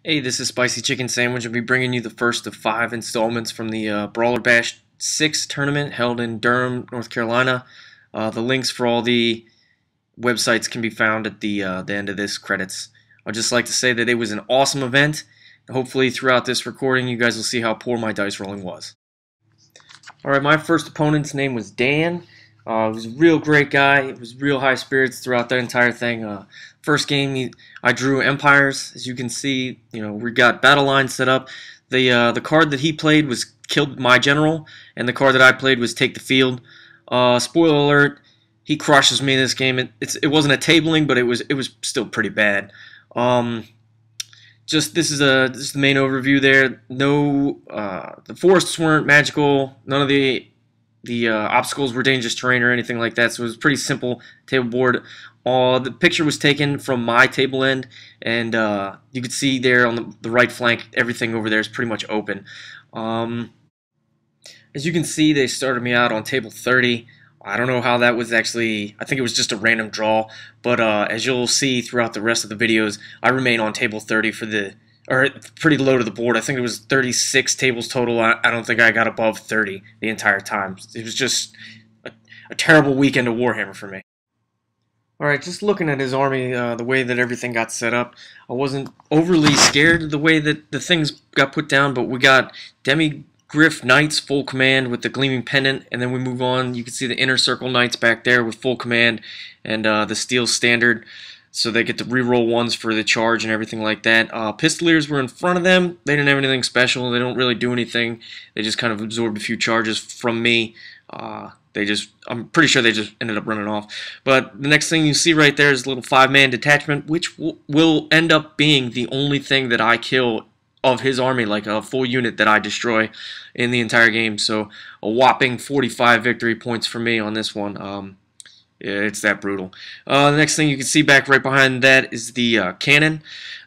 Hey, this is Spicy Chicken Sandwich. I'll be bringing you the first of 5 installments from the Brawler Bash 6 tournament held in Durham, North Carolina. The links for all the websites can be found at the end of this credits. I'd just like to say that it was an awesome event. Hopefully throughout this recording you guys will see how poor my dice rolling was. Alright, my first opponent's name was Dan. He was a real great guy. He was real high spirits throughout the entire thing. First game, I drew empires. As you can see, we got battle lines set up. The card that he played was killed my general, and the card that I played was take the field. Spoiler alert: he crushes me in this game. It wasn't a tabling, but it was still pretty bad. This is the main overview there. No, the forests weren't magical. None of the obstacles were dangerous terrain or anything like that, so it was a pretty simple table board. The picture was taken from my table end, and you can see there on the right flank, everything over there is pretty much open. As you can see, they started me out on table 30. I don't know how that was actually, I think it was just a random draw, but as you'll see throughout the rest of the videos, I remain on table 30 or pretty low to the board. I think it was 36 tables total. I don't think I got above 30 the entire time. It was just a terrible weekend of Warhammer for me. Alright, just looking at his army, the way that everything got set up, I wasn't overly scared of the way that the things got put down, but we got Demi-Griff Knights full command with the Gleaming Pendant, and then we move on. You can see the Inner Circle Knights back there with full command, and the Steel Standard, so they get to reroll ones for the charge and everything like that. Pistoliers were in front of them. They didn't have anything special. They don't really do anything. They just kind of absorbed a few charges from me. I'm pretty sure they just ended up running off. But the next thing you see right there is a little 5-man detachment, which will end up being the only thing that I kill of his army, like a full unit that I destroy in the entire game. So a whopping 45 victory points for me on this one. Yeah, it's that brutal. The next thing you can see back right behind that is the cannon.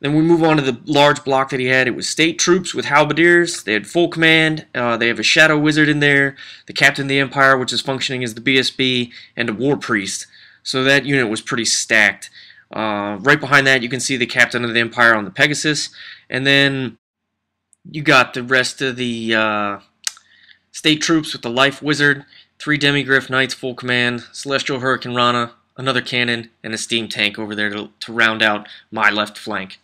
Then we move on to the large block that he had. It was state troops with halberdiers. They had full command. They have a shadow wizard in there, the captain of the empire, which is functioning as the BSB, and a war priest. So that unit was pretty stacked. Right behind that you can see the captain of the empire on the Pegasus, and then you got the rest of the state troops with the life wizard, 3 Demi-Griff Knights full command, Celestial Hurricane Rana, another cannon, and a steam tank over there to round out my left flank.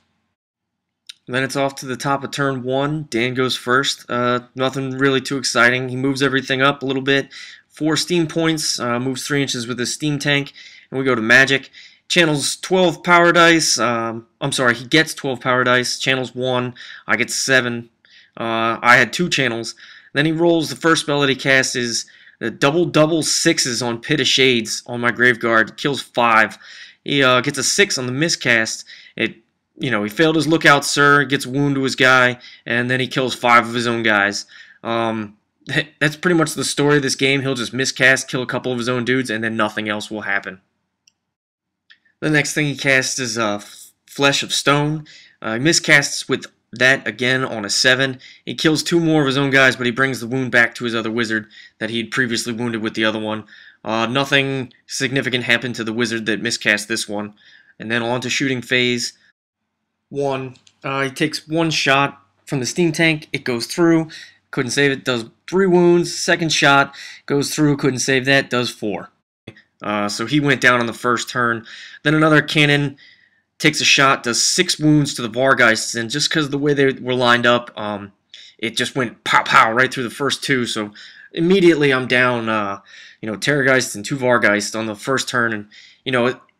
And then it's off to the top of turn 1. Dan goes first. Nothing really too exciting. He moves everything up a little bit. 4 steam points, moves 3 inches with his steam tank, and we go to magic. Channels 12 power dice. He gets 12 power dice. Channels 1. I get 7. I had 2 channels. Then he rolls. The first spell that he casts is the double 6s on Pit of Shades on my Graveguard. Kills 5. He gets a 6 on the miscast. He failed his lookout, sir. Gets a wound to his guy, and then he kills 5 of his own guys. That's pretty much the story of this game. He'll just miscast, kill a couple of his own dudes, and then nothing else will happen. The next thing he casts is Flesh of Stone. He miscasts with that again on a 7. He kills 2 more of his own guys, but he brings the wound back to his other wizard that he'd previously wounded with the other one. Nothing significant happened to the wizard that miscast this one. And then on to shooting phase 1. He takes 1 shot from the steam tank. It goes through. Couldn't save it. Does 3 wounds. Second shot goes through. Couldn't save that. Does 4. So he went down on the first turn. Then another cannon takes a shot, does 6 wounds to the Vargeists, and just because of the way they were lined up, it just went pow pow right through the first 2. So immediately I'm down, Terrorgeist and 2 Vargeists on the first turn, and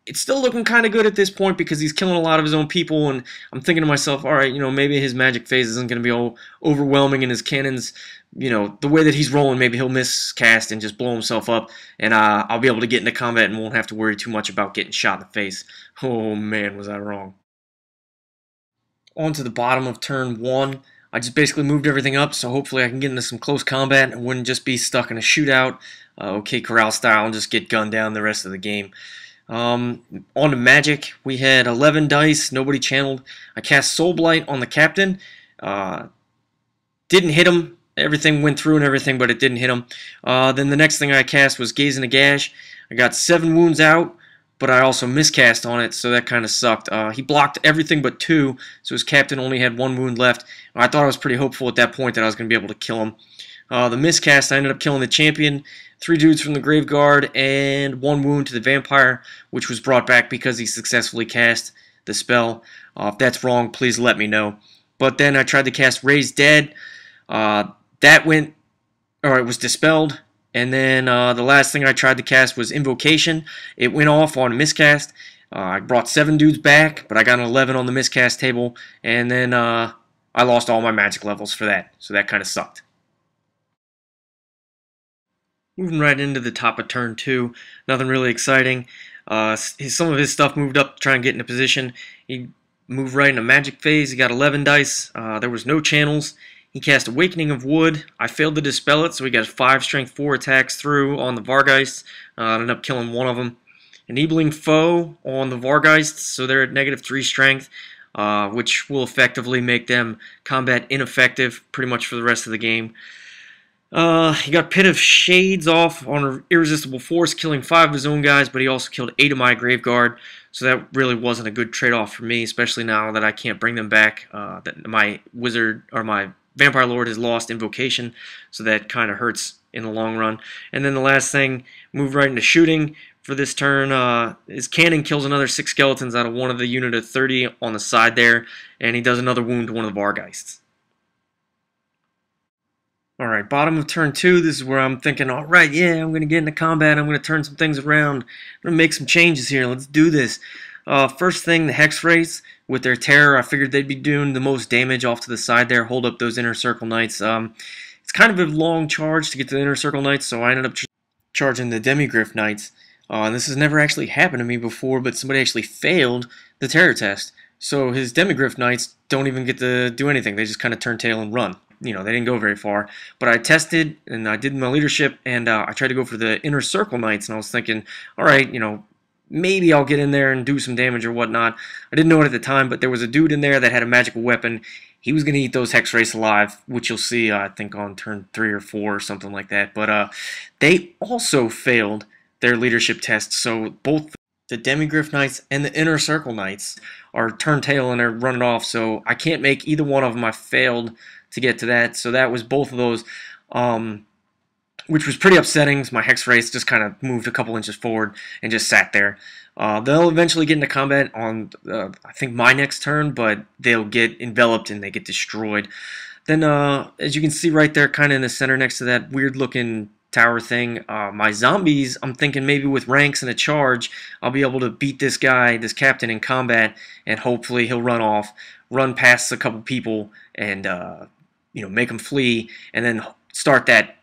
it's still looking kind of good at this point because he's killing a lot of his own people, and I'm thinking to myself, all right, maybe his magic phase isn't going to be all overwhelming, and his cannons, the way that he's rolling, maybe he'll miscast and just blow himself up, and I'll be able to get into combat and won't have to worry too much about getting shot in the face. Oh man, was I wrong. On to the bottom of turn 1. I just basically moved everything up, so hopefully I can get into some close combat and wouldn't just be stuck in a shootout, OK Corral style, and just get gunned down the rest of the game. On to magic, we had 11 dice, nobody channeled. I cast Soul Blight on the captain. Didn't hit him. Everything went through and everything, but it didn't hit him. Then the next thing I cast was Gaze in a Gash. I got 7 wounds out, but I also miscast on it, so that kind of sucked. He blocked everything but 2, so his captain only had 1 wound left. I thought I was pretty hopeful at that point that I was going to be able to kill him. The miscast, I ended up killing the champion, 3 dudes from the grave guard, and 1 wound to the vampire, which was brought back because he successfully cast the spell. If that's wrong, please let me know. But then I tried to cast Raise Dead. That went, or it was dispelled. And then the last thing I tried to cast was Invocation. It went off on a miscast. I brought 7 dudes back, but I got an 11 on the miscast table. And then I lost all my magic levels for that. So that kind of sucked. Moving right into the top of turn 2. Nothing really exciting. Some of his stuff moved up to try and get into position. He moved right into magic phase. He got 11 dice. There was no channels. He cast Awakening of Wood. I failed to dispel it, so he got 5 strength 4 attacks through on the Vargeist. I ended up killing one of them. Enabling Foe on the Vargeists, so they're at -3 strength, which will effectively make them combat ineffective pretty much for the rest of the game. He got Pit of Shades off on Irresistible Force, killing 5 of his own guys, but he also killed 8 of my Graveguard, so that really wasn't a good trade-off for me, especially now that I can't bring them back. That my Wizard, or my Vampire Lord, has lost Invocation, so that kind of hurts in the long run. And then the last thing, move right into shooting for this turn. His cannon kills another 6 skeletons out of one of the unit of 30 on the side there, and he does another wound to one of the Vargeists. Alright, bottom of turn 2, this is where I'm thinking, alright, yeah, I'm going to get into combat, I'm going to turn some things around, I'm going to make some changes here, let's do this. First thing, the Hex Wraiths, with their terror, I figured they'd be doing the most damage off to the side there, hold up those Inner Circle Knights. It's kind of a long charge to get to the Inner Circle Knights, so I ended up charging the Demigryph Knights. And this has never actually happened to me before, but somebody actually failed the terror test. So his Demigryph Knights don't even get to do anything, they just kind of turn tail and run. You know, they didn't go very far. But I tested, and I did my leadership, and I tried to go for the Inner Circle Knights, and I was thinking, alright, you know, maybe I'll get in there and do some damage or whatnot. I didn't know it at the time, but there was a dude in there that had a magical weapon. He was going to eat those Hex Wraiths alive, which you'll see, I think, on turn 3 or 4 or something like that. But they also failed their leadership test, so both the Demigryph Knights and the Inner Circle Knights are turned tail and they're running off, so I can't make either one of them. I failed to get to that, so that was both of those, which was pretty upsetting because my Hex Wraiths just kind of moved a couple inches forward and just sat there. They'll eventually get into combat on, I think, my next turn, but they'll get enveloped and they get destroyed. Then, as you can see right there, kind of in the center next to that weird-looking tower thing, my zombies, I'm thinking maybe with ranks and a charge, I'll be able to beat this guy, this captain, in combat, and hopefully he'll run off, run past a couple people, and you know, make them flee, and then start that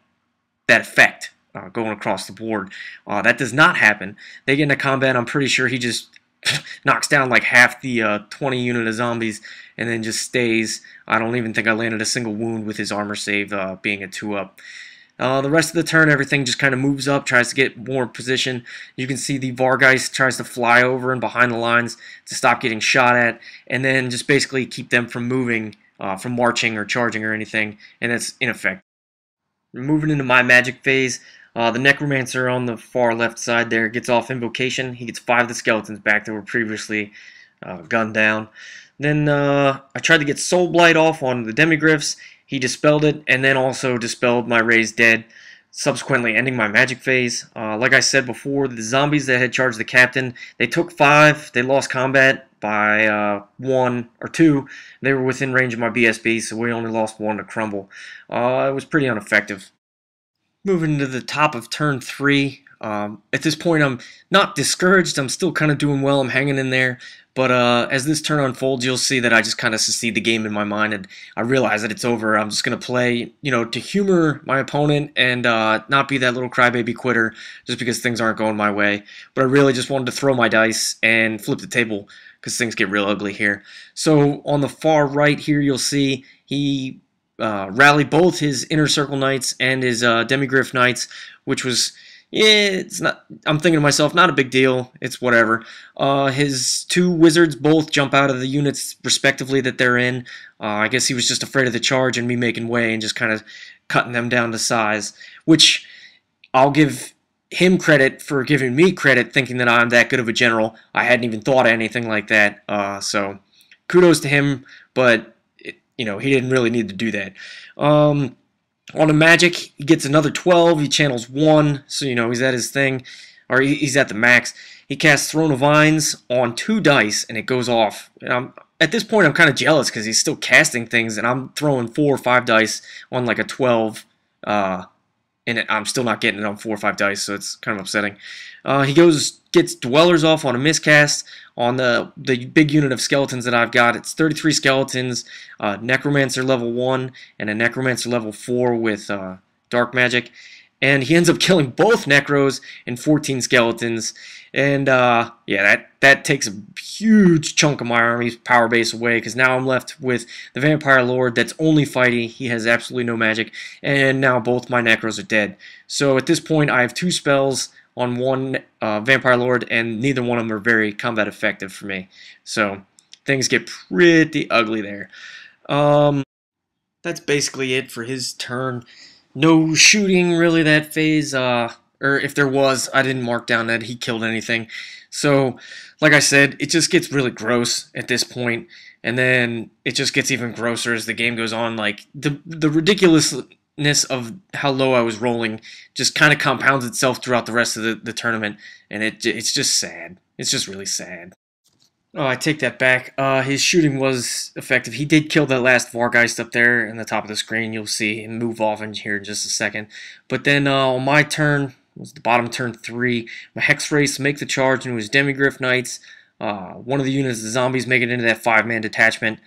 effect going across the board. That does not happen. They get into combat. I'm pretty sure he just knocks down like half the 20 unit of zombies, and then just stays. I don't even think I landed a single wound with his armor save being a 2-up. The rest of the turn, everything just kind of moves up, tries to get more position. You can see the Vargeist tries to fly over and behind the lines to stop getting shot at, and then just basically keep them from moving, from marching or charging or anything, and that's ineffective. Moving into my magic phase, the Necromancer on the far left side there gets off Invocation. He gets 5 of the skeletons back that were previously gunned down. Then I tried to get Soul Blight off on the Demigryphs. He dispelled it, and then also dispelled my Raise Dead, subsequently ending my magic phase. Like I said before, the zombies that had charged the captain, they took 5. They lost combat by 1 or 2. They were within range of my BSB, so we only lost 1 to crumble. It was pretty ineffective. Moving to the top of turn 3. At this point, I'm not discouraged. I'm still kind of doing well. I'm hanging in there. But as this turn unfolds, you'll see that I just kind of secede the game in my mind, and I realize that it's over. I'm just going to play, you know, to humor my opponent and not be that little crybaby quitter just because things aren't going my way. But I really just wanted to throw my dice and flip the table because things get real ugly here. So on the far right here, you'll see he rallied both his Inner Circle Knights and his Demigryph Knights, which was... yeah, it's not. I'm thinking to myself, not a big deal. It's whatever. His 2 wizards both jump out of the units respectively that they're in. I guess he was just afraid of the charge and me making way and just kind of cutting them down to size. Which I'll give him credit for giving me credit, thinking that I'm that good of a general. I hadn't even thought of anything like that. So kudos to him, but he didn't really need to do that. On a magic, he gets another 12. He channels 1, so he's at his thing, or he's at the max. He casts Throne of Vines on 2 dice, and it goes off. At this point, I'm kind of jealous because he's still casting things, and I'm throwing 4 or 5 dice on like a 12, and I'm still not getting it on 4 or 5 dice, so it's kind of upsetting. He gets Dwellers off on a miscast on the big unit of skeletons that I've got. It's 33 skeletons, Necromancer level 1, and a Necromancer level 4 with Dark Magic. And he ends up killing both Necros and 14 skeletons. And yeah, that takes a huge chunk of my army's power base away, because now I'm left with the Vampire Lord that's only fighting. He has absolutely no magic. And now both my Necros are dead. So at this point, I have 2 spells on one Vampire Lord, and neither one of them are very combat effective for me. So things get pretty ugly there. That's basically it for his turn. No shooting really that phase, or if there was, I didn't mark down that he killed anything. So, like I said, it just gets really gross at this point, and then it just gets even grosser as the game goes on. Like, the ridiculousness of how low I was rolling just kind of compounds itself throughout the rest of the tournament, and it's just sad. It's just really sad. Oh, I take that back. His shooting was effective. He did kill that last Vargeist up there in the top of the screen. You'll see him move off in here in just a second. But then on my turn, it was the bottom turn 3, my Hex Race make the charge into his Demigryph Knights. One of the units of zombies make it into that 5-man detachment.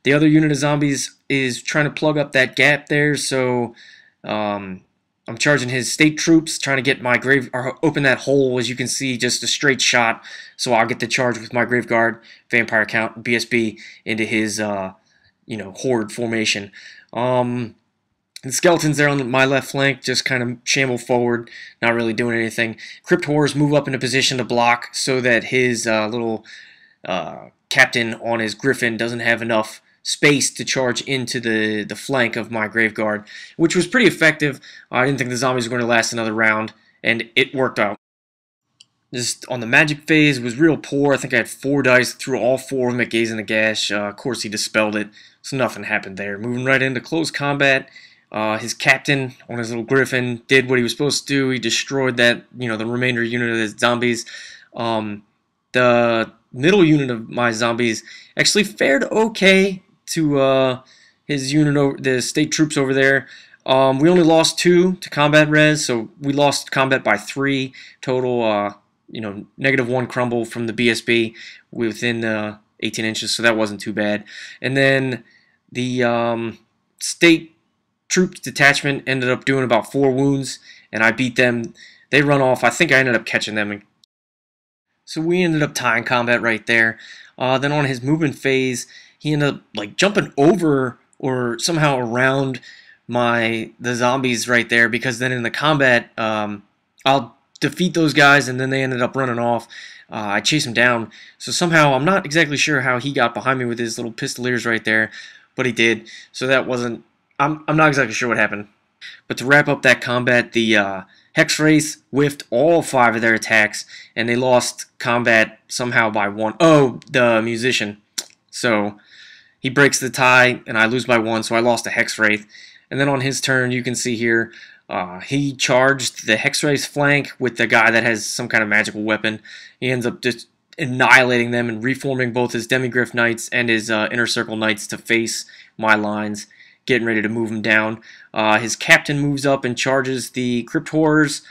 The other unit of zombies is trying to plug up that gap there, so I'm charging his state troops, trying to get my grave, or open that hole. As you can see, just a straight shot. So I'll get the charge with my Grave Guard, Vampire Count, BSB into his, horde formation. The skeletons there on my left flank just kind of shamble forward, not really doing anything. Crypt Horrors move up into position to block so that his little captain on his Griffin doesn't have enough space to charge into the flank of my Grave Guard, which was pretty effective. I didn't think the zombies were going to last another round, and it worked out. Just on the magic phase, it was real poor. I think I had 4 dice, threw all 4 of them at Gaze in the Gash. Of course, he dispelled it, so nothing happened there. Moving right into close combat, his captain on his little Griffin did what he was supposed to do. He destroyed that, the remainder unit of his zombies. The middle unit of my zombies actually fared okay to his unit, the state troops over there. We only lost 2 to combat res, so we lost combat by 3 total. -1 crumble from the BSB within 18 inches, so that wasn't too bad. And then the state troop detachment ended up doing about 4 wounds, and I beat them. They run off. I think I ended up catching them. So we ended up tying combat right there. Then on his movement phase, he ended up jumping over or somehow around the zombies right there, because then in the combat, I'll defeat those guys, and then they ended up running off. I chased him down. So somehow, I'm not exactly sure how he got behind me with his little pistoliers right there, but he did. So that wasn't, I'm not exactly sure what happened. But to wrap up that combat, the Hex Race whiffed all 5 of their attacks, and they lost combat somehow by 1. Oh, the musician. So he breaks the tie, and I lose by 1, so I lost a Hex Wraith. And then on his turn, you can see here, he charged the Hex Wraith's flank with the guy that has some kind of magical weapon. He ends up just annihilating them and reforming both his Demigryph Knights and his Inner Circle Knights to face my lines, getting ready to move him down. His captain moves up and charges the Crypt Horrors,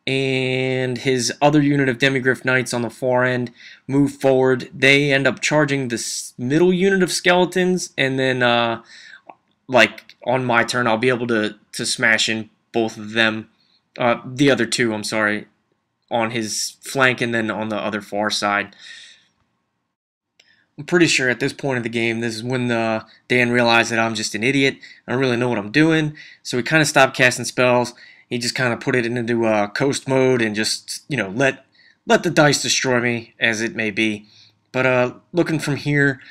and his other unit of Demigryph Knights on the far end move forward. They end up charging this middle unit of skeletons, and then on my turn, I'll be able to smash in both of them, the other 2, I'm sorry, on his flank and then on the other far side. I'm pretty sure at this point of the game, this is when Dan realized that I'm just an idiot. I don't really know what I'm doing, so he kind of stopped casting spells. He just kind of put it into coast mode and just, let the dice destroy me, as it may be. But looking from here,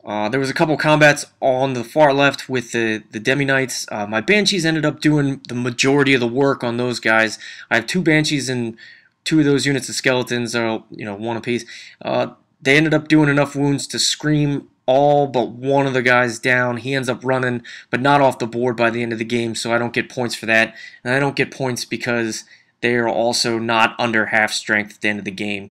There was a couple combats on the far left with the Demi Knights. My Banshees ended up doing the majority of the work on those guys. I have 2 Banshees and 2 of those units of skeletons, or one apiece. They ended up doing enough wounds to scream all but one of the guys down. He ends up running, but not off the board by the end of the game, so I don't get points for that. And I don't get points because they are also not under half strength at the end of the game.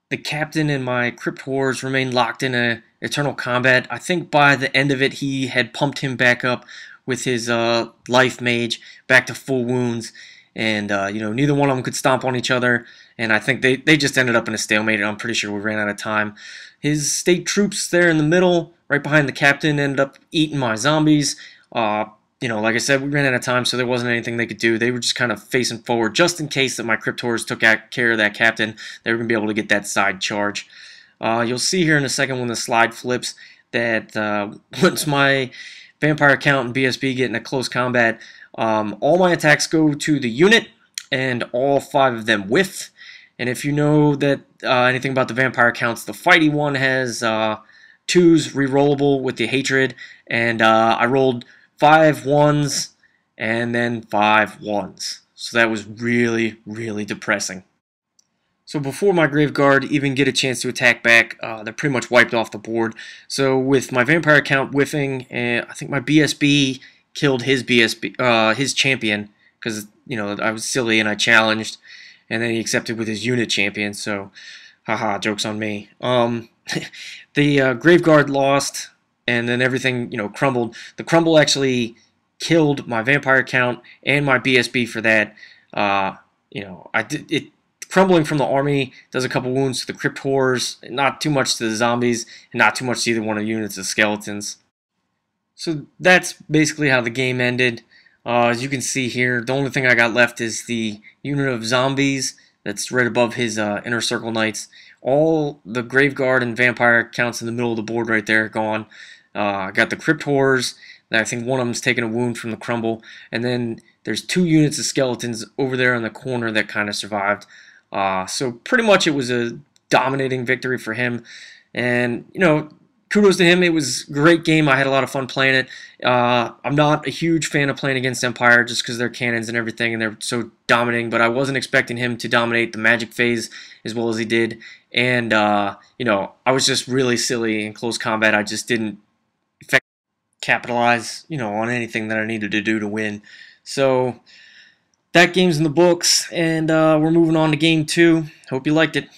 The captain and my Crypt Horrors remained locked in a eternal combat. I think by the end of it, he had pumped him back up with his life mage back to full wounds, and neither one of them could stomp on each other. And I think they just ended up in a stalemate. I'm pretty sure we ran out of time. His state troops there in the middle, right behind the captain, ended up eating my zombies. Like I said, we ran out of time, so there wasn't anything they could do. They were just kind of facing forward, just in case that my Crypt Horrors took care of that captain. They were going to be able to get that side charge. You'll see here in a second when the slide flips that once my Vampire Count and BSB get in a close combat, all my attacks go to the unit, and all 5 of them whiff. And if you know that anything about the Vampire Counts, the fighty one has 2s rerollable with the Hatred, and I rolled 5 1s and then 5 1s. So that was really, really depressing. So before my Grave Guard even get a chance to attack back, they're pretty much wiped off the board. So with my Vampire Count whiffing, I think my BSB killed his his champion, because I was silly and I challenged, and then he accepted with his unit champion. So, haha, joke's on me. The Grave Guard lost, and then everything crumbled. The crumble actually killed my Vampire Count and my BSB for that. Crumbling from the army does a couple wounds to the Crypt Horrors, not too much to the zombies, and not too much to either one of the units of skeletons. So that's basically how the game ended. As you can see here, the only thing I got left is the unit of zombies that's right above his Inner Circle Knights. All the Grave Guard and Vampire Counts in the middle of the board right there are gone. I got the Crypt Horrors. I think one of them's taking a wound from the crumble. And then there's 2 units of skeletons over there in the corner that kind of survived. So pretty much it was a dominating victory for him. And, kudos to him. It was a great game. I had a lot of fun playing it. I'm not a huge fan of playing against Empire just because they're cannons and everything and they're so dominating, but I wasn't expecting him to dominate the magic phase as well as he did. And, I was just really silly in close combat. I just didn't capitalize, on anything that I needed to do to win. So that game's in the books, and we're moving on to game 2. Hope you liked it.